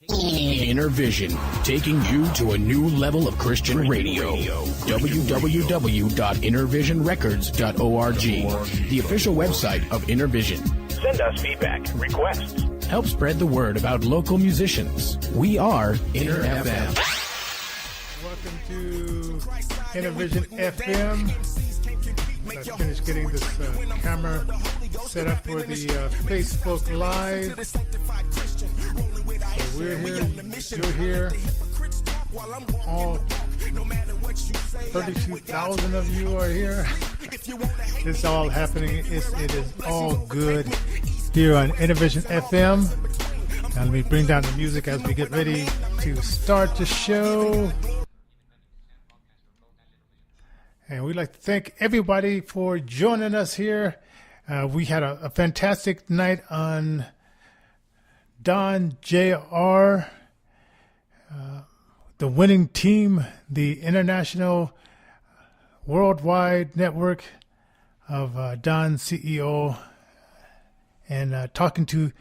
Innervision, taking you to a new level of Christian radio. www.innervisionrecords.org, the official website of Innervision. Send us feedback, requests. Help spread the word about local musicians. We are Inner FM. Welcome to Innervision FM. I finished getting this camera set up for the Facebook Live. So we're here, you're here. All 32,000 of you are here. It's all happening. It is all good here on Innervision FM. Now let me bring down the music as we get ready to start the show. And we'd like to thank everybody for joining us here. We had a fantastic night on Don J.R., the winning team, the international worldwide network of Don CEO, and talking to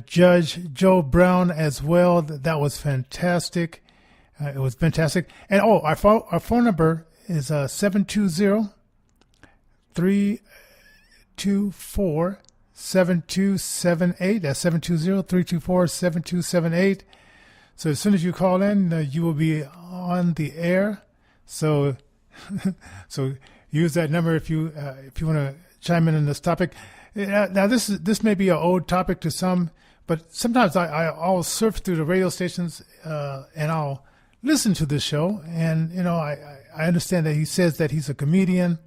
Judge Joe Brown as well. That was fantastic. It was fantastic. And our phone number is 720-324-7278. That's 720-324-7278. So as soon as you call in, you will be on the air. So use that number if you want to chime in on this topic. Now this may be an old topic to some, but sometimes I'll surf through the radio stations and I'll listen to this show, and I understand that he says that he's a comedian.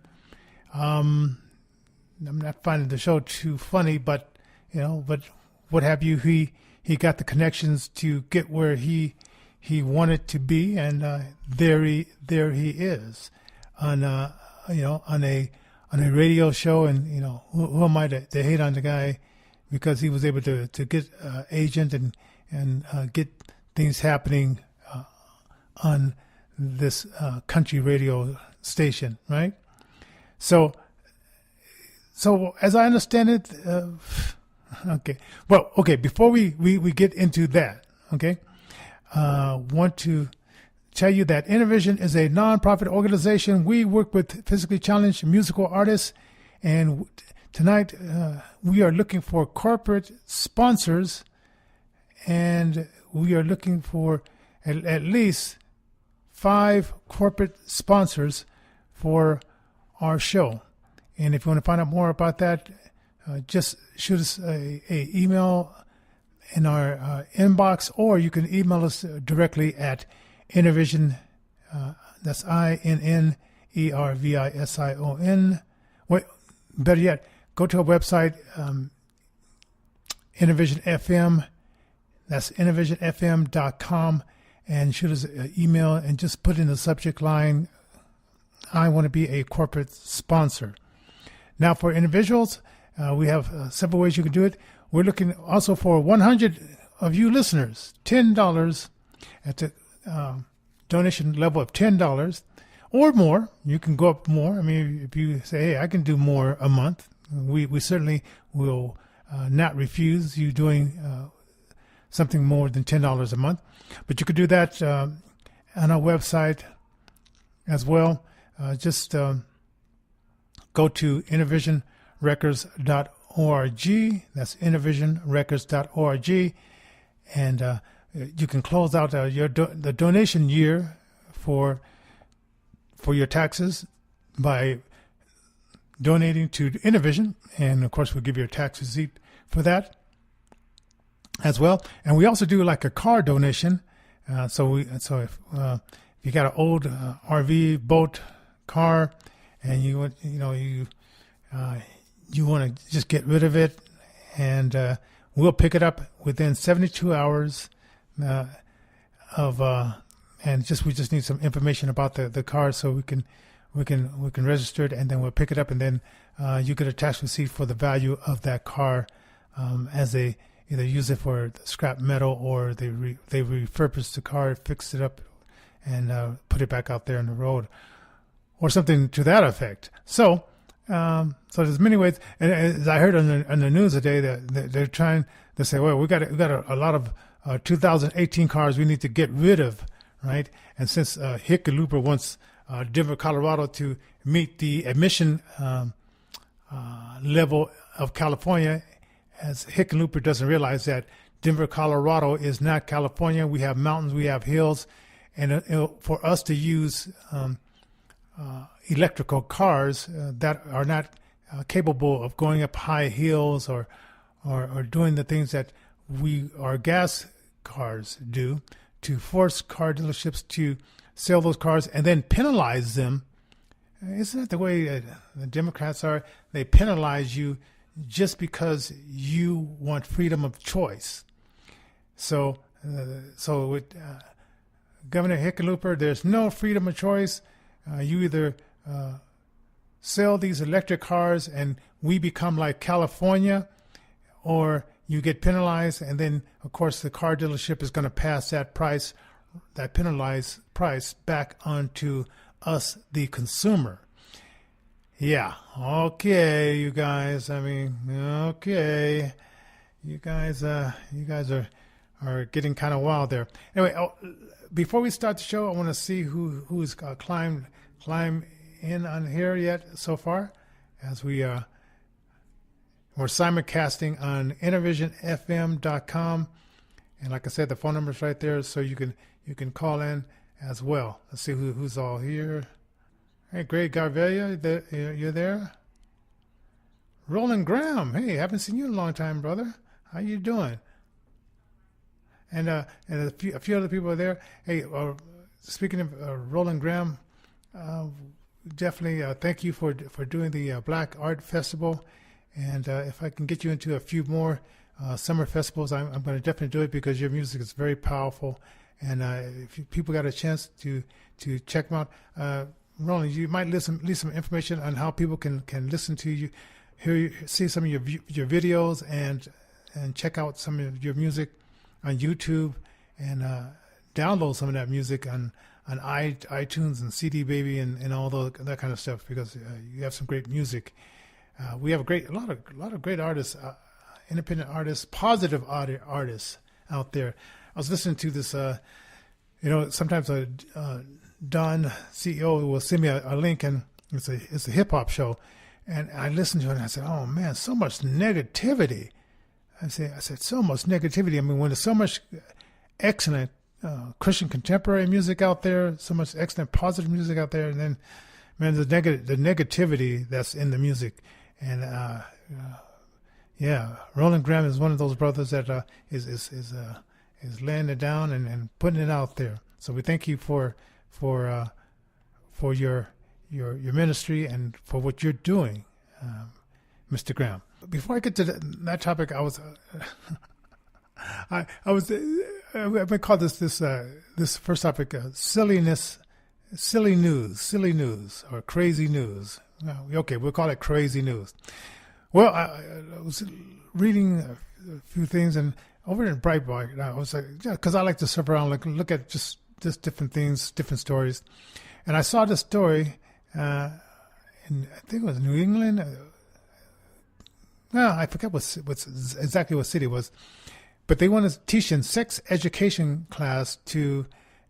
I'm not finding the show too funny, but what have you? He got the connections to get where he wanted to be, and there he is on a radio show. And who am I to hate on the guy because he was able to get agent and get things happening on this country radio station, right? So as I understand it, before we get into that, want to tell you that Innervision is a non-profit organization. We work with physically challenged musical artists, and tonight we are looking for corporate sponsors, and we are looking for at least 5 corporate sponsors for our show. And if you want to find out more about that, just shoot us a email in our inbox, or you can email us directly at Innervision. That's INNERVISION. Wait, better yet, go to our website, Innervision FM. That's InnervisionFM.com. And shoot us an email and just put in the subject line, I want to be a corporate sponsor. Now for individuals, we have several ways you can do it. We're looking also for 100 of you listeners, $10 at the donation level of $10 or more. You can go up more. I mean, if you say, hey, I can do more a month, we certainly will not refuse you doing something more than $10 a month. But you could do that on our website as well. Just go to InnervisionRecords.org. That's InnervisionRecords.org. And you can close out the donation year for your taxes by donating to Innervision. And, of course, we'll give you a tax receipt for that as well. And we also do like a car donation. So if you got an old RV, boat, car, and you want to just get rid of it, and we'll pick it up within 72 hours and we just need some information about the car so we can register it, and then we'll pick it up, and then you get a tax receipt for the value of that car as they either use it for scrap metal, or they refurbish the car, fix it up, and put it back out there on the road, or something to that effect. So there's many ways. And as I heard on the news today, that they're trying to say, well, we got a lot of 2018 cars we need to get rid of, right? And since Hickenlooper wants Denver, Colorado to meet the emission level of California, as Hickenlooper doesn't realize that Denver, Colorado is not California. We have mountains, we have hills, and for us to use electrical cars that are not capable of going up high hills or doing the things that our gas cars do, to force car dealerships to sell those cars and then penalize them. Isn't that the way the Democrats are? They penalize you just because you want freedom of choice. So with Governor Hickenlooper, there's no freedom of choice. You either sell these electric cars and we become like California, or you get penalized, and then, of course, the car dealership is going to pass that penalized price back onto us, the consumer. Yeah, okay, you guys. I mean, okay, you guys are getting kind of wild there. Anyway, before we start the show, I want to see who's climbed in on here yet so far, as we're simulcasting on InnervisionFM.com, and like I said, the phone number's right there, so you can call in as well. Let's see who's all here. Hey, Greg Garvelia, you're there. Roland Graham, hey, haven't seen you in a long time, brother. How you doing? And a few other people are there. Hey, speaking of Roland Graham, definitely thank you for doing the Black Art Festival. And if I can get you into a few more summer festivals, I'm going to definitely do it, because your music is very powerful. And if people got a chance to check them out, Roland, you might leave some information on how people can listen to you, see some of your videos, and check out some of your music on YouTube, and download some of that music on iTunes and CD Baby and all that kind of stuff, because you have some great music. We have a lot of great artists, independent artists, positive artists out there. I was listening to this. Sometimes Don CEO will send me a link, and it's a hip hop show, and I listened to it and I said, "Oh man, so much negativity." I said so much negativity. I mean, when there's so much excellent Christian contemporary music out there, so much excellent positive music out there, and then, man, the negativity that's in the music. And Roland Graham is one of those brothers that is laying it down and putting it out there. So we thank you for your ministry and for what you're doing, Mr. Graham. Before I get to that topic, I was I've been called this first topic silly news, or crazy news. Okay, we'll call it crazy news. Well, I was reading a few things, and over in Breitbart, I was like, because I like to surf around, look at just different things, different stories, and I saw this story in, I think it was New England. I forget exactly what city it was, but they want to teach in sex education class to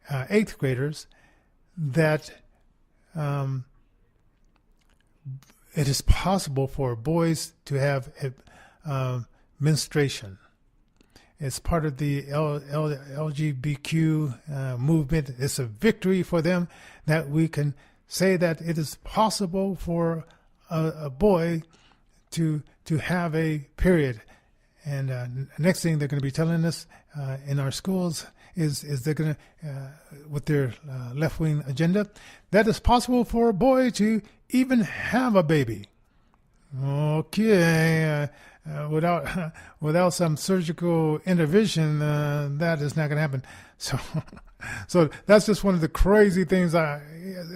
8th graders that it is possible for boys to have menstruation. It's part of the LGBTQ movement. It's a victory for them that we can say that it is possible for a boy to have a period. And next thing they're going to be telling us in our schools is they're going to, with their left-wing agenda, that it's possible for a boy to even have a baby. Okay, without some surgical intervention, that is not going to happen. So that's just one of the crazy things.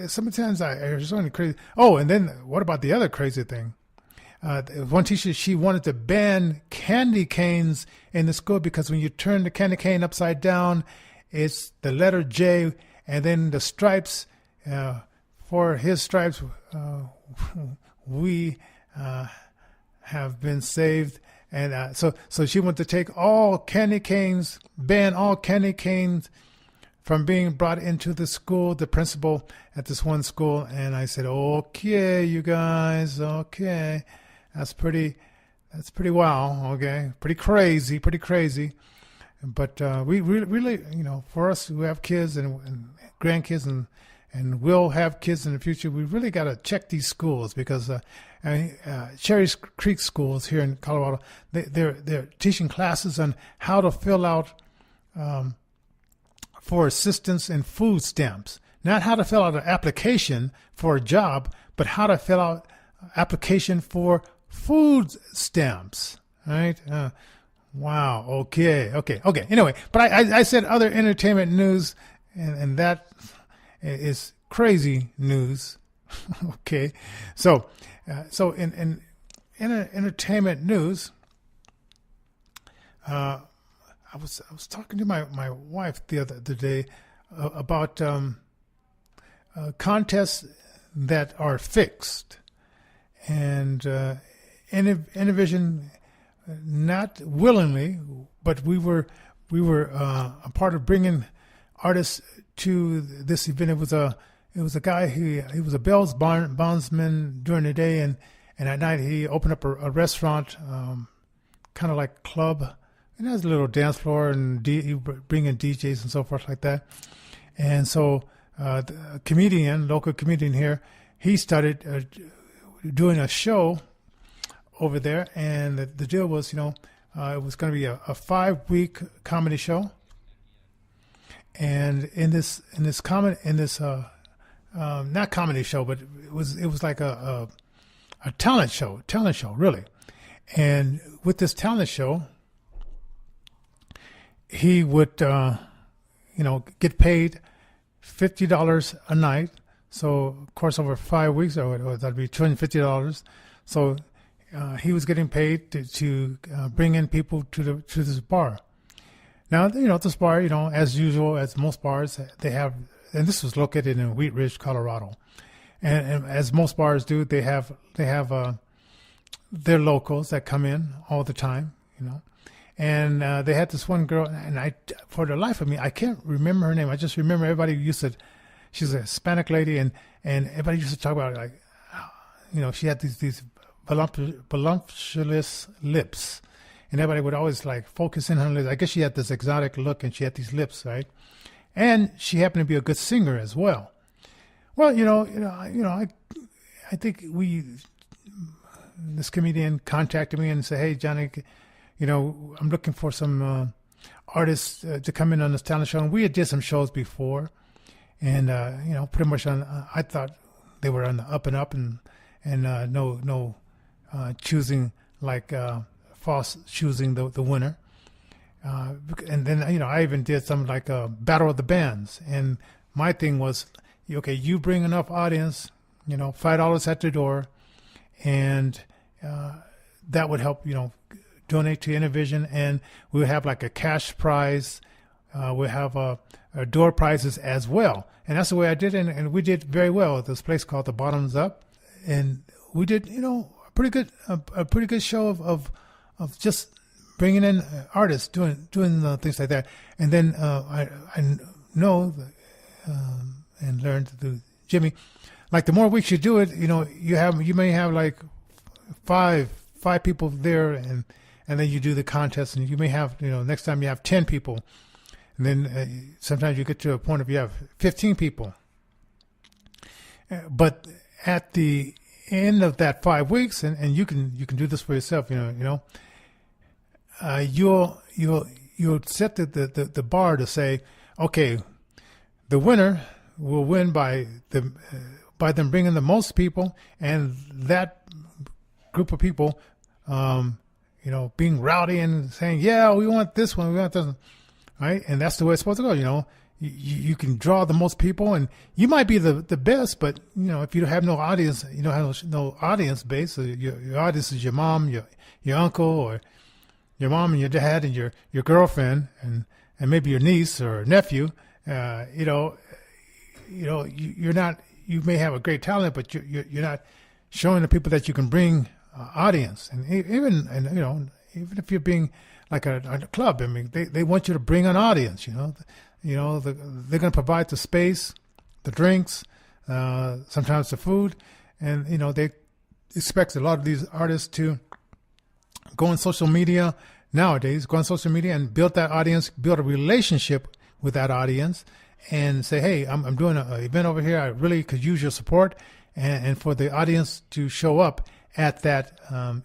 Sometimes it's only crazy. Oh, and then what about the other crazy thing? One teacher, she wanted to ban candy canes in the school because when you turn the candy cane upside down, it's the letter J, and then the stripes. For his stripes, we have been saved. And so she went to take all candy canes, ban all candy canes from being brought into the school, the principal at this one school. And I said, okay, you guys, okay. That's pretty wow, okay. Pretty crazy. But we really, for us who have kids and grandkids and will have kids in the future, we really got to check these schools because Cherry Creek schools here in Colorado, they're teaching classes on how to fill out for assistance in food stamps. Not how to fill out an application for a job, but how to fill out application for food stamps, right? Wow. Okay. Anyway, but I said other entertainment news, and that is crazy news. Okay. So in entertainment news, I was talking to my wife the other day about contests that are fixed, and Innervision, not willingly, but we were a part of bringing artists to this event. It was a guy he was a bail bondsman during the day, and at night he opened up a restaurant, kind of like club. And there's a little dance floor, and he bring in DJs and so forth like that. And so the local comedian here, he started doing a show over there, and the deal was, it was going to be a 5-week comedy show. And in this not comedy show, but it was like a talent show really. And with this talent show, he would, get paid $50 a night. So, of course, over 5 weeks, or that'd be $250. So he was getting paid to bring in people to this bar. Now, this bar, as usual, as most bars, they have, and this was located in Wheat Ridge, Colorado. And as most bars do, they have their locals that come in all the time, And they had this one girl, and for the life of me, I can't remember her name. I just remember everybody she's a Hispanic lady, and everybody used to talk about it, like, she had these voluptuous lips, and everybody would always focus in on her lips. I guess she had this exotic look, and she had these lips, right? And she happened to be a good singer as well. Well, I think this comedian contacted me and said, "Hey, Johnny, I'm looking for some artists to come in on this talent show." And we had did some shows before, and pretty much I thought they were on the up and up, and no choosing false choosing the winner. And then I even did some battle of the bands, and my thing was, okay, you bring enough audience, $5 at the door, and that would help donate to Innervision, and we'll have a cash prize. We'll have door prizes as well, and that's the way I did it, and we did very well at this place called the Bottoms Up, and we did a pretty good show of just bringing in artists doing things like that. And then I know and learned through Jimmy, the more weeks you do it, you may have five people there, and then you do the contest, and you may have, next time you have 10 people. And then sometimes you get to a point of you have 15 people. But at the end of that 5 weeks, and you can do this for yourself, you'll set the bar to say, okay, the winner will win by them bringing the most people, and that group of people, being rowdy and saying, yeah, we want this one, we want this one, right? And that's the way it's supposed to go. You can draw the most people, and you might be the best, but if you have no audience, you don't have no audience base. So your audience is your mom, your uncle, or your mom and your dad and your girlfriend, and maybe your niece or nephew. You're not. You may have a great talent, but you're not showing the people that you can bring audience. And even if you're being like a club, I mean, they want you to bring an audience. They're going to provide the space, the drinks, sometimes the food, and they expect a lot of these artists to go on social media nowadays, go on social media and build that audience, build a relationship with that audience, and say, hey, I'm doing an event over here. I really could use your support, and for the audience to show up at that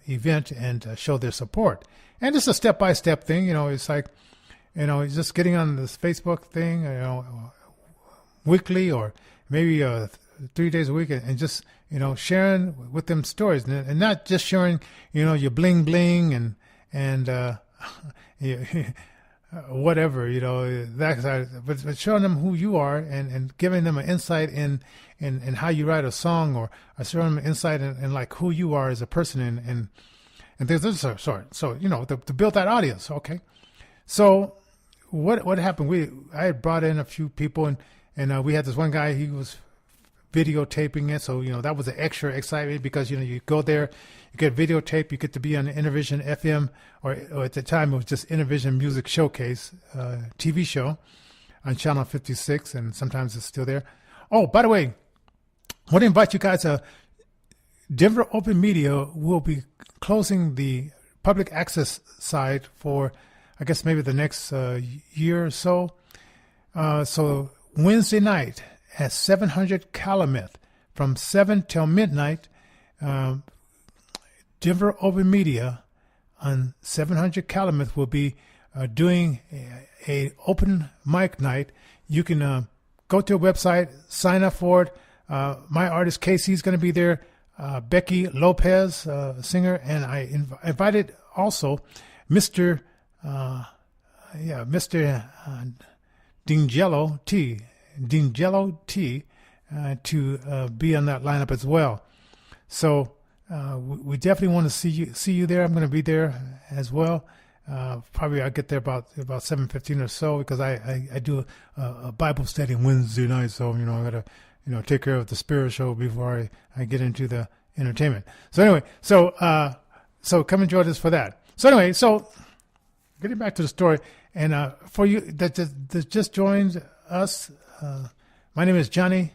event and show their support. And it's a step-by-step thing. It's like, just getting on this Facebook thing, weekly or maybe 3 days a week, and just, sharing with them stories, and not just sharing, your bling bling and whatever, but showing them who you are and giving them an insight in how you write a song, or showing them insight in like who you are as a person and things of this sort. So, to build that audience. Okay. So what happened? I had brought in a few people and we had this one guy, he was videotaping it. So, that was an extra excitement because, you go there, you get videotape, you get to be on the Innervision FM, or at the time it was just Innervision Music Showcase TV show on Channel 56, and sometimes it's still there. Oh, by the way, I want to invite you guys. Denver Open Media will be closing the public access side for, I guess, maybe the next year or so. So Wednesday night at 700 Calumet from 7 till midnight, Denver Open Media on 700 Calumet will be doing a open mic night. You can go to a website, sign up for it. My artist Casey's going to be there. Becky Lopez, singer, and I invited also Mr. Dingello T, to be on that lineup as well. So we definitely want to see you there. I'm going to be there as well. Probably I'll get there about 7:15 or so, because I do a Bible study on Wednesday night. So I gotta take care of the spiritual before I get into the entertainment. So anyway, so come and join us for that. So anyway, so getting back to the story, and for you that just joined us, my name is Johnnie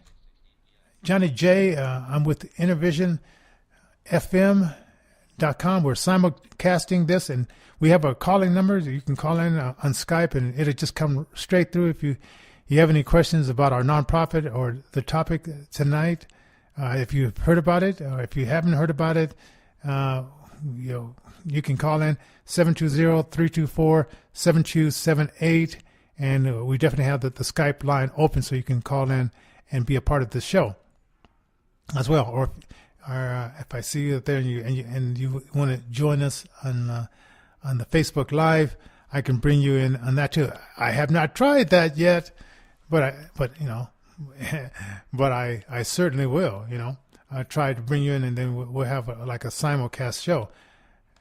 J. I'm with InnervisionFM.com. We're simulcasting this, and we have a calling number. You can call in on Skype, and it'll just come straight through if you have any questions about our nonprofit or the topic tonight. If you've heard about it, or if you haven't heard about it, you can call in 720-324-7278, and we definitely have the Skype line open, so you can call in and be a part of the show as well. Or if I see you there and you want to join us on the Facebook Live, I can bring you in on that too. I have not tried that yet, but I certainly will. I try to bring you in, and then we'll have like a simulcast show.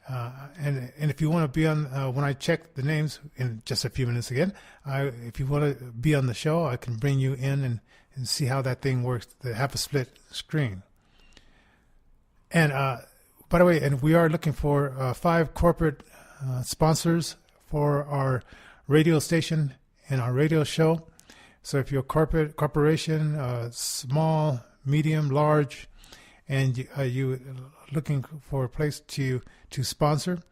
And if you want to be on, when I check the names in just a few minutes again, if you want to be on the show, I can bring you in and see how that thing works. They have a split screen. And by the way, and we are looking for 5 corporate sponsors for our radio station and our radio show. So if you're a corporation, small, medium, large, and you looking for a place to sponsor,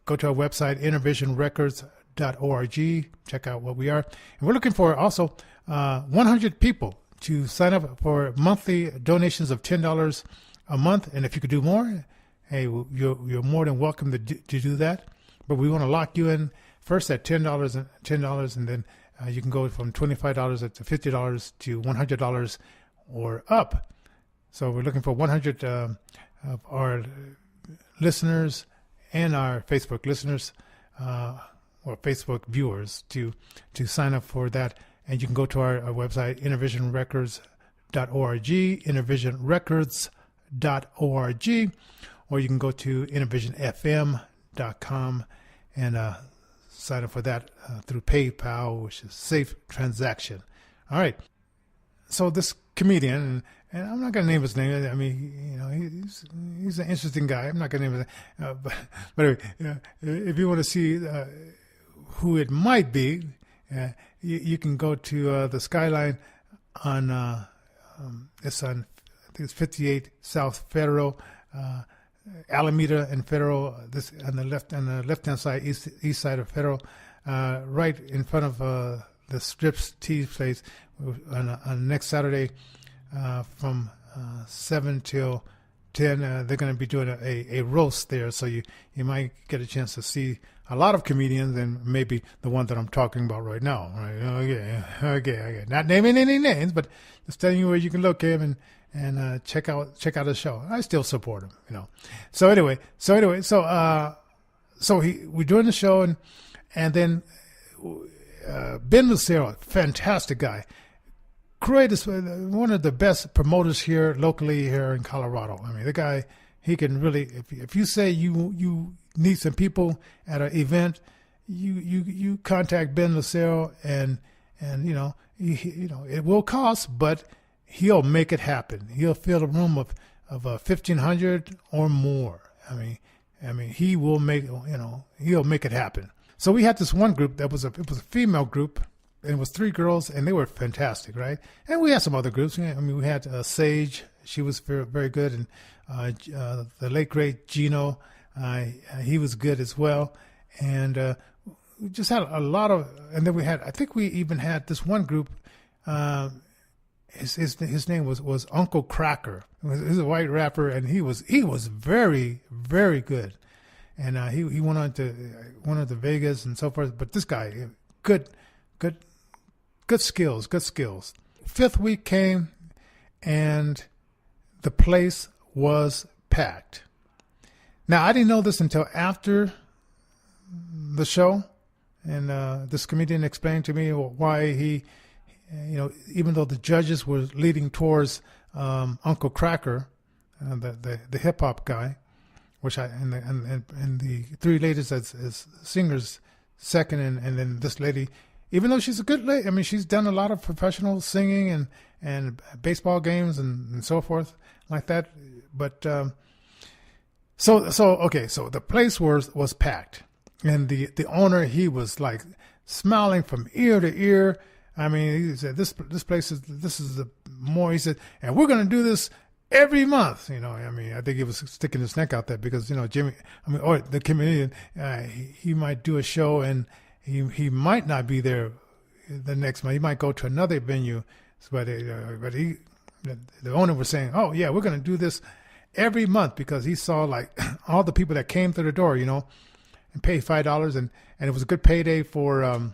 go to our website, InnervisionRecords.org. Check out what we are. And we're looking for also 100 people to sign up for monthly donations of $10 a month. And if you could do more, hey, you're more than welcome to do that. But we want to lock you in first at $10, and then you can go from $25 to $50 to $100 or up. So we're looking for 100 of our listeners and our Facebook listeners or Facebook viewers to sign up for that. And you can go to our website, InnervisionRecords.org, InnervisionRecords.org, or you can go to InnervisionFM.com and sign up for that through PayPal, which is safe transaction. All right. so this comedian, and I'm not going to name his name. I mean, he's an interesting guy. I'm not going to name his name. But anyway, if you want to see who it might be, you can go to the Skyline on it's on, I think it's 58 South Federal, Alameda and Federal. This on the left hand side, east side of Federal, right in front of the Strips Tea place on next Saturday from 7 till 10. They're going to be doing a roast there, so you might get a chance to see a lot of comedians and maybe the one that I'm talking about right now. Right? Okay. Not naming any names, but just telling you where you can look him and check out his show. I still support him, So anyway, we're doing the show and then Ben Lucero, fantastic guy. Greatest, one of the best promoters here locally here in Colorado. I mean, the guy, he can really, if you say you need some people at an event, you contact Ben Lucero and it will cost, but he'll make it happen. He'll fill a room of 1,500 or more. I mean, he will make, he'll make it happen. So we had this one group it was a female group, and it was 3 girls, and they were fantastic, right? And we had some other groups. I mean, we had Sage, she was very, very good, and the late great Gino, he was good as well. And we just had a lot of, and then I think we even had this one group. His name was Uncle Cracker. He's a white rapper, and he was very, very good. And he went on to Vegas and so forth. But this guy, good skills. 5th week came, and the place was packed. Now, I didn't know this until after the show, and this comedian explained to me why he, even though the judges were leading towards Uncle Cracker, the hip hop guy, which and the 3 ladies as singers second, and then this lady, even though she's a good lady, I mean, she's done a lot of professional singing and baseball games and so forth like that. But so the place was packed, and the owner, he was like smiling from ear to ear. I mean, he said this place is the more. He said, and we're going to do this every month. I mean, I think he was sticking his neck out there because Jimmy, or the comedian, he might do a show and he might not be there the next month. He might go to another venue, but the owner was saying, oh yeah, we're going to do this every month, because he saw like all the people that came through the door, and paid $5, and it was a good payday for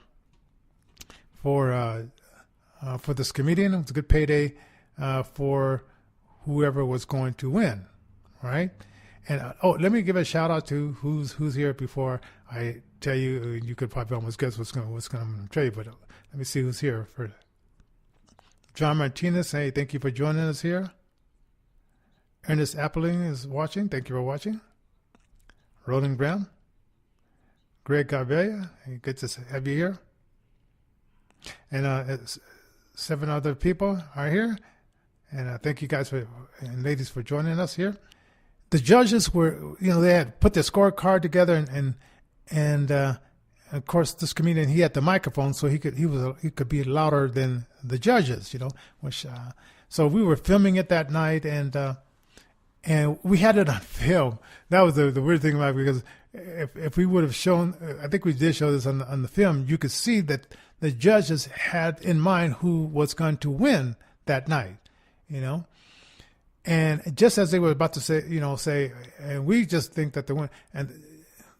this comedian. It was a good payday for whoever was going to win, right? And let me give a shout out to who's here before I tell you. You could probably almost guess what's going to tell you, but let me see who's here. For John Martinez, hey, thank you for joining us here. Ernest Appling is watching. Thank you for watching. Roland Graham, Greg Gavella, good to have you here. And 7 other people are here. And thank you guys and ladies for joining us here. The judges were, they had put their scorecard together, and of course this comedian, he had the microphone, so he could be louder than the judges, which so we were filming it that night, and we had it on film. That was the weird thing about it, because if we would have shown, I think we did show this on the film, you could see that the judges had in mind who was going to win that night, and just as they were about to say, and we just think that the winner, and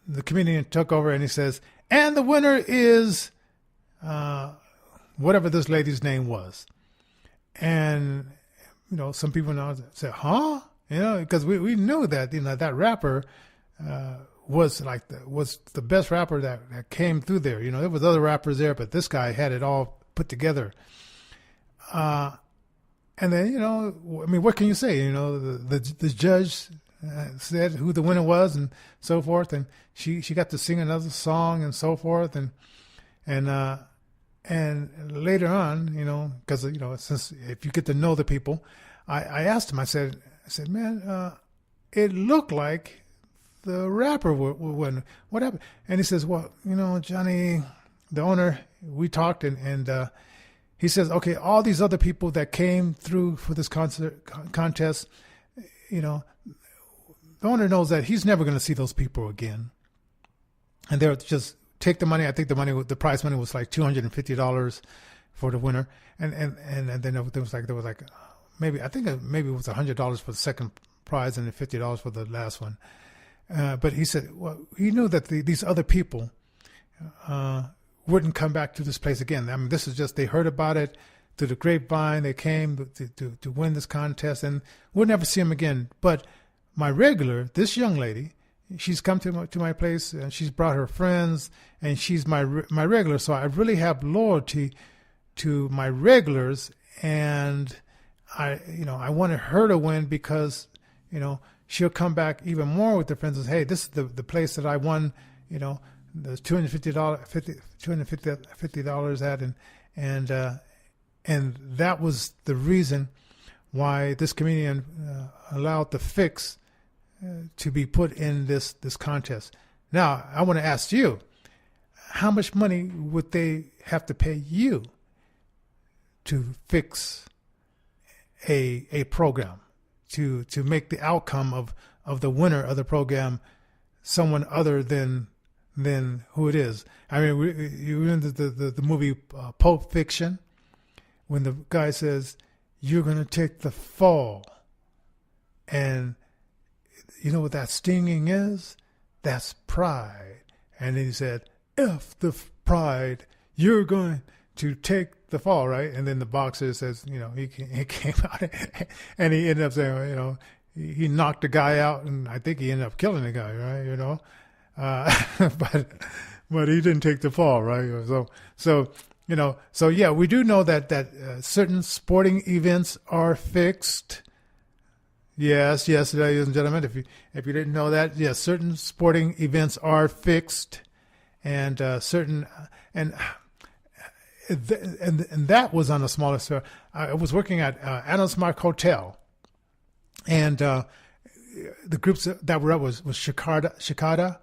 the comedian took over and he says, and the winner is whatever this lady's name was. And, some people now say, huh? Because we knew that, that rapper was the best rapper that came through there. There was other rappers there, but this guy had it all put together. And then, what can you say? The judge said who the winner was and so forth, and she got to sing another song and so forth, and And later on, because, since if you get to know the people, I asked him, I said, man, it looked like the rapper would win. What happened? And he says, well, Johnny, the owner, we talked and he says, okay, all these other people that came through for this contest, the owner knows that he's never going to see those people again. And they'll just take the money. I think the prize money was like $250 for the winner. And then there was like maybe it was $100 for the second prize and then $50 for the last one. But he said, well, he knew that these other people wouldn't come back to this place again. I mean, this is just, they heard about it through the grapevine. They came to win this contest and we'll never see them again. But my regular, this young lady, she's come to my place and she's brought her friends and she's my regular. So I really have loyalty to my regulars, and I wanted her to win because, she'll come back even more with her friends and say, hey, this is the place that I won, the $250 at, and that was the reason why this comedian allowed the fix to be put in this contest. Now, I want to ask you, how much money would they have to pay you to fix a program, to make the outcome of the winner of the program someone other than who it is? I mean, you remember the movie Pulp Fiction, when the guy says, you're going to take the fall, and you know what that stinging is? That's pride. And then he said, F the pride, you're going to take the fall, right? And then the boxer says, he came out and he ended up saying, he knocked the guy out, and I think he ended up killing the guy, right? But he didn't take the fall, right? So yeah, we do know that certain sporting events are fixed. Yes, ladies and gentlemen, if you didn't know that, yes, certain sporting events are fixed, and and that was on a smaller scale. I was working at Adams Mark Hotel, and the groups that were up was Shikada,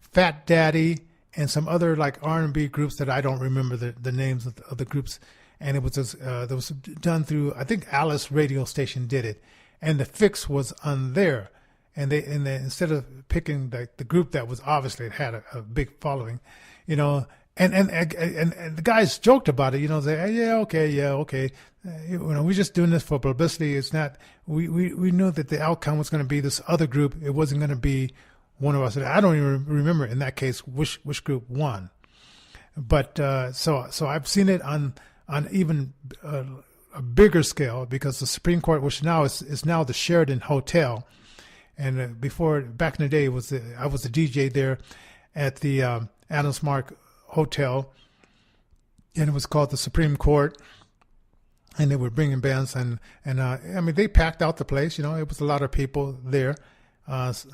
Fat Daddy, and some other like R&B groups that I don't remember the names of the groups. And it was that was done through, I think Alice radio station did it. And the fix was on there, and they instead of picking the group that was obviously had a big following, and the guys joked about it, say, hey, yeah, okay, we're just doing this for publicity. It's not. We knew that the outcome was going to be this other group. It wasn't going to be one of us. I don't even remember in that case which group won, but so I've seen it on even a bigger scale, because the Supreme Court, which now is now the Sheraton Hotel, and before, back in the day, I was the DJ there at the Adams Mark Hotel, and it was called the Supreme Court, and they were bringing bands, and I mean, they packed out the place. It was a lot of people there, once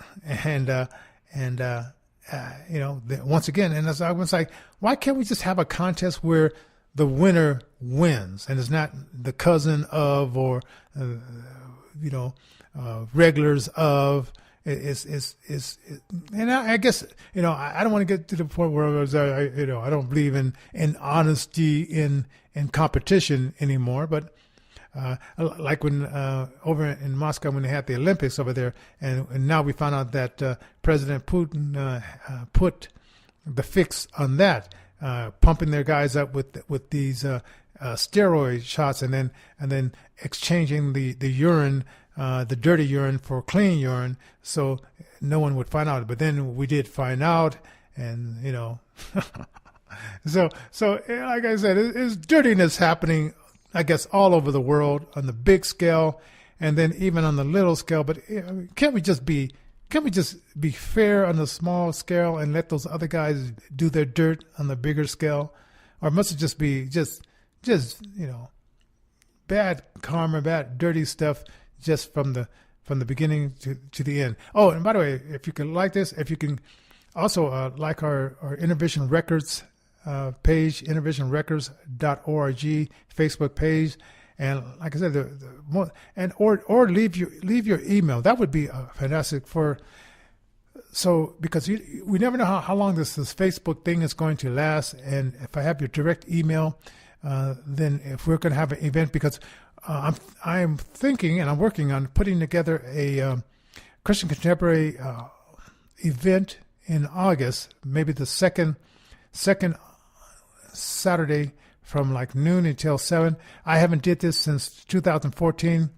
again, and as I was like, why can't we just have a contest where the winner wins, and it's not the cousin of, or regulars of. And I guess I don't want to get to the point where I don't believe in honesty in competition anymore. But like when over in Moscow, when they had the Olympics over there, and now we found out that President Putin put the fix on that. Pumping their guys up with these steroid shots, and then exchanging the urine, the dirty urine, for clean urine, so no one would find out. But then we did find out, and so like I said, it's dirtiness happening, I guess, all over the world on the big scale, and then even on the little scale. But can't we just be fair on the small scale and let those other guys do their dirt on the bigger scale? Or must it just be just bad karma, bad dirty stuff, just from the beginning to the end? Oh, and by the way, if you can like this, if you can also like our Innervision Records page, InnervisionRecords.org, Facebook page. And like I said, or leave your email. That would be fantastic because we never know how long this Facebook thing is going to last. And if I have your direct email, then if we're going to have an event, because I'm thinking and I'm working on putting together a Christian Contemporary event in August, maybe the second Saturday from like noon until 7. I haven't did this since 2014,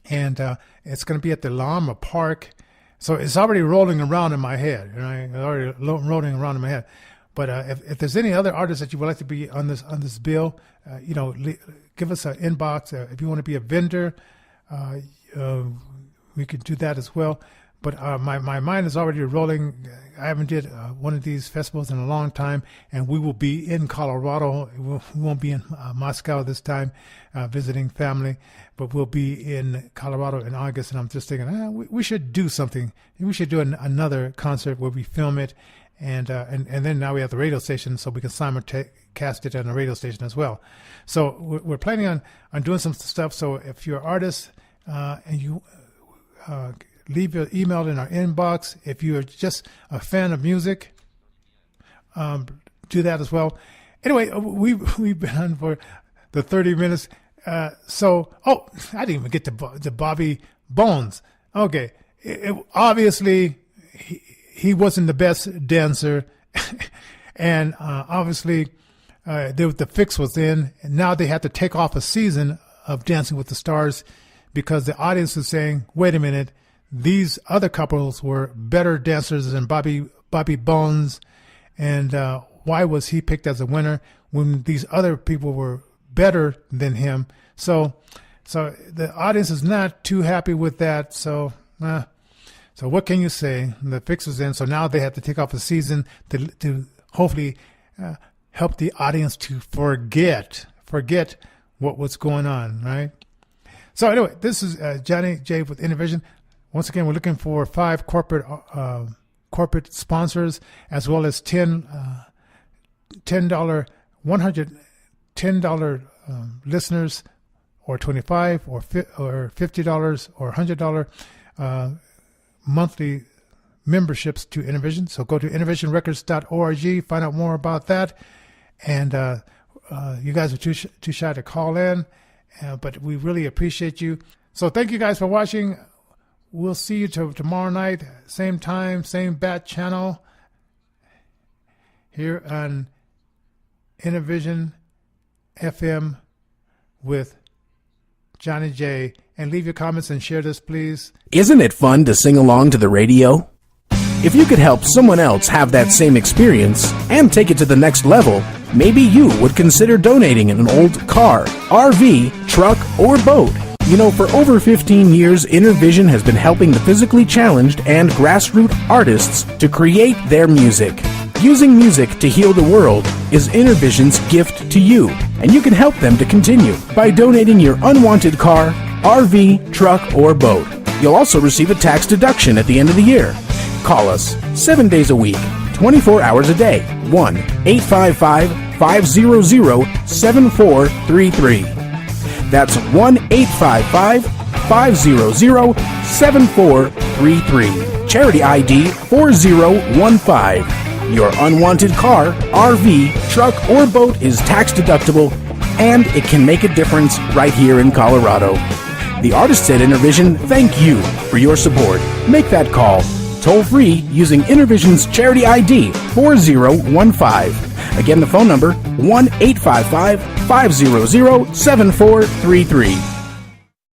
and it's going to be at the Lama Park. So it's already rolling around in my head, right? It's already rolling around in my head. But if there's any other artists that you would like to be on this bill, give us an inbox. If you want to be a vendor, we could do that as well. But my mind is already rolling. I haven't did one of these festivals in a long time, and we will be in Colorado. We won't be in Moscow this time visiting family, but we'll be in Colorado in August. And I'm just thinking, we should do something. We should do another concert where we film it, and then now we have the radio station, so we can simulcast it on the radio station as well. So we're planning on doing some stuff. So if you're an artist and you leave your email in our inbox. If you're just a fan of music, do that as well. Anyway, we've been on for the 30 minutes. I didn't even get to Bobby Bones. Okay, obviously he wasn't the best dancer, and obviously the fix was in. And now they had to take off a season of Dancing with the Stars because the audience was saying, "Wait a minute." These other couples were better dancers than Bobby Bones, and why was he picked as a winner when these other people were better than him? So the audience is not too happy with that. So what can you say? The fix was in, so now they have to take off a season to hopefully help the audience to forget what was going on, right? So anyway, this is Johnnie J with Innervision. Once again, we're looking for 5 corporate sponsors, as well as $10 $110 listeners, or $25 or $50 or $100 monthly memberships to Innervision. So go to InnervisionRecords.org, find out more about that. And you guys are too shy to call in, but we really appreciate you. So thank you guys for watching. We'll see you tomorrow night, same time, same bat channel, here on Innervision FM with Johnnie J. And leave your comments and share this, please. Isn't it fun to sing along to the radio? If you could help someone else have that same experience and take it to the next level, maybe you would consider donating an old car, RV, truck, or boat. You know, for over 15 years, Innervision has been helping the physically challenged and grassroots artists to create their music. Using music to heal the world is Innervision's gift to you, and you can help them to continue by donating your unwanted car, RV, truck, or boat. You'll also receive a tax deduction at the end of the year. Call us 7 days a week, 24 hours a day, 1-855-500-7433. That's 1-855-500-7433. Charity ID 4015. Your unwanted car, RV, truck, or boat is tax deductible, and it can make a difference right here in Colorado. The artists at Innervision thank you for your support. Make that call toll-free using Innervision's Charity ID 4015. Again, the phone number 1-855-500-7433.